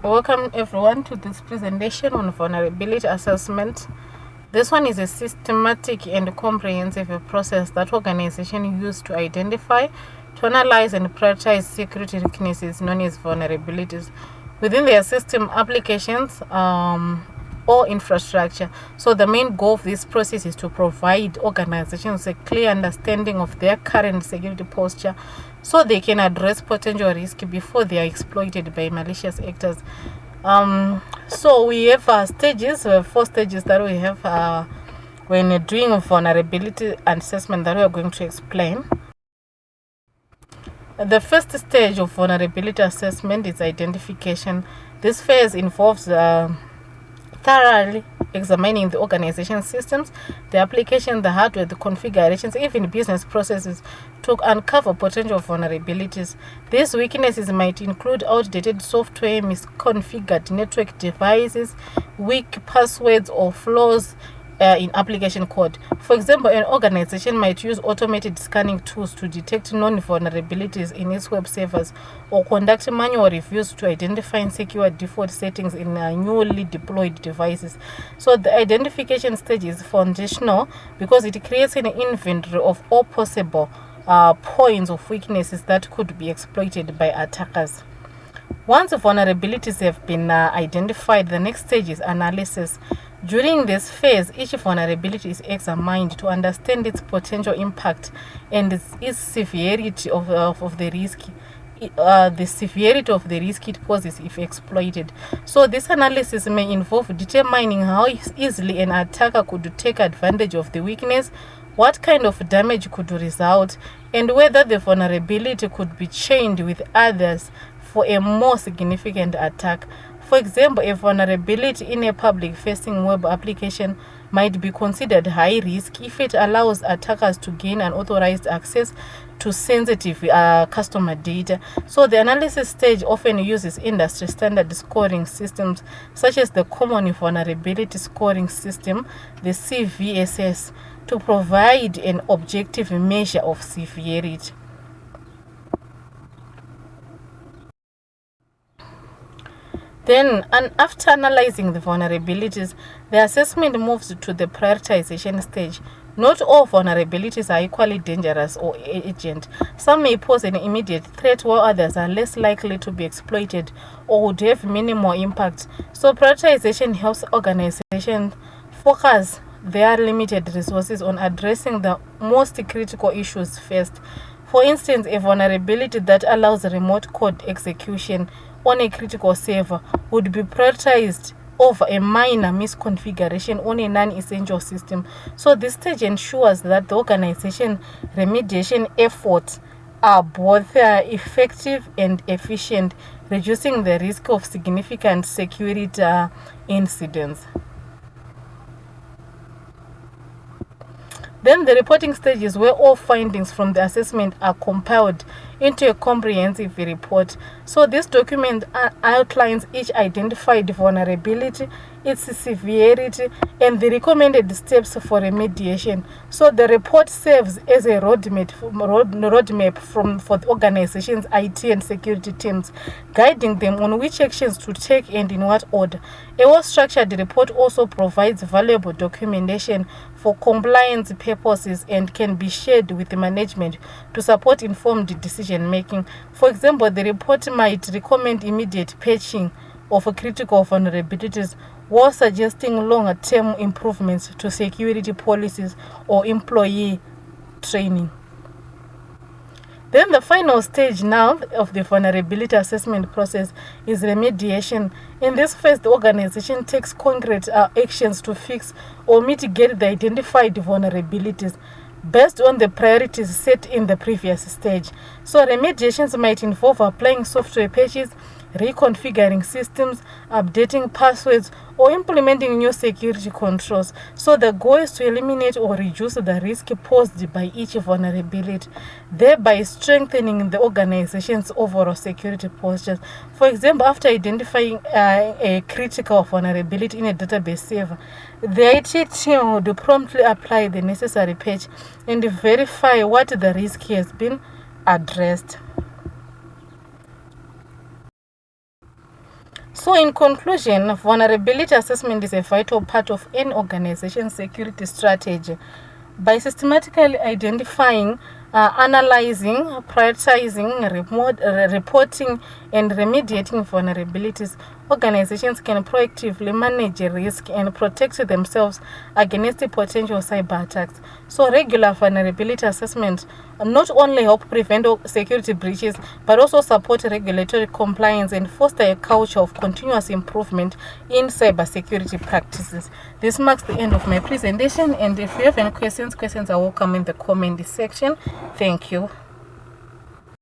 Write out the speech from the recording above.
Welcome everyone to this presentation on vulnerability assessment. This one is a systematic and comprehensive process that organizations use to identify, to analyze and prioritize security weaknesses known as vulnerabilities within their system applications or infrastructure. So the main goal of this process is to provide organizations a clear understanding of their current security posture so they can address potential risk before they are exploited by malicious actors. So we have stages, 4 stages that we have when doing vulnerability assessment that we are going to explain. The first stage of vulnerability assessment is identification. This phase involves thoroughly examining the organization systems, the application, the hardware, the configurations, even business processes to uncover potential vulnerabilities. These weaknesses might include outdated software, misconfigured network devices, weak passwords, or flaws in application code. For example, an organization might use automated scanning tools to detect known vulnerabilities in its web servers or conduct manual reviews to identify insecure default settings in newly deployed devices. So the identification stage is foundational because it creates an inventory of all possible points of weaknesses that could be exploited by attackers. Once vulnerabilities have been identified, the next stage is analysis. During this phase, each vulnerability is examined to understand its potential impact and its severity of the risk. The severity of the risk it poses if exploited. So this analysis may involve determining how easily an attacker could take advantage of the weakness, what kind of damage could result, and whether the vulnerability could be chained with others for a more significant attack. For example, a vulnerability in a public-facing web application might be considered high risk if it allows attackers to gain unauthorized access to sensitive customer data. So the analysis stage often uses industry standard scoring systems such as the Common Vulnerability Scoring System, the CVSS, to provide an objective measure of severity. Then, after analyzing the vulnerabilities, the assessment moves to the prioritization stage. Not all vulnerabilities are equally dangerous or urgent. Some may pose an immediate threat while others are less likely to be exploited or would have minimal impact. So prioritization helps organizations focus their limited resources on addressing the most critical issues first. For instance, a vulnerability that allows remote code execution on a critical server would be prioritized over a minor misconfiguration on a non-essential system. So this stage ensures that the organization remediation efforts are both effective and efficient, reducing the risk of significant security incidents. Then the reporting stage is where all findings from the assessment are compiled into a comprehensive report. So this document outlines each identified vulnerability, its severity, and the recommended steps for remediation. So the report serves as a roadmap for the organization's IT and security teams, guiding them on which actions to take and in what order. A well-structured report also provides valuable documentation for compliance purposes and can be shared with management to support informed decision making. For example, the report might recommend immediate patching of critical vulnerabilities while suggesting longer-term improvements to security policies or employee training. Then the final stage now of the vulnerability assessment process is remediation. In this phase, the organization takes concrete actions to fix or mitigate the identified vulnerabilities based on the priorities set in the previous stage. So remediations might involve applying software patches, reconfiguring systems, updating passwords, or implementing new security controls. So the goal is to eliminate or reduce the risk posed by each vulnerability, thereby strengthening the organization's overall security posture. For example, after identifying a critical vulnerability in a database server, the IT team would promptly apply the necessary patch and verify what the risk has been addressed. So in conclusion, vulnerability assessment is a vital part of any organization's security strategy. By systematically identifying, analyzing, prioritizing, reporting, and remediating vulnerabilities, organizations can proactively manage risk and protect themselves against potential cyber attacks. So regular vulnerability assessment not only help prevent security breaches, but also support regulatory compliance and foster a culture of continuous improvement in cybersecurity practices. This marks the end of my presentation, and if you have any questions are welcome in the comment section. Thank you.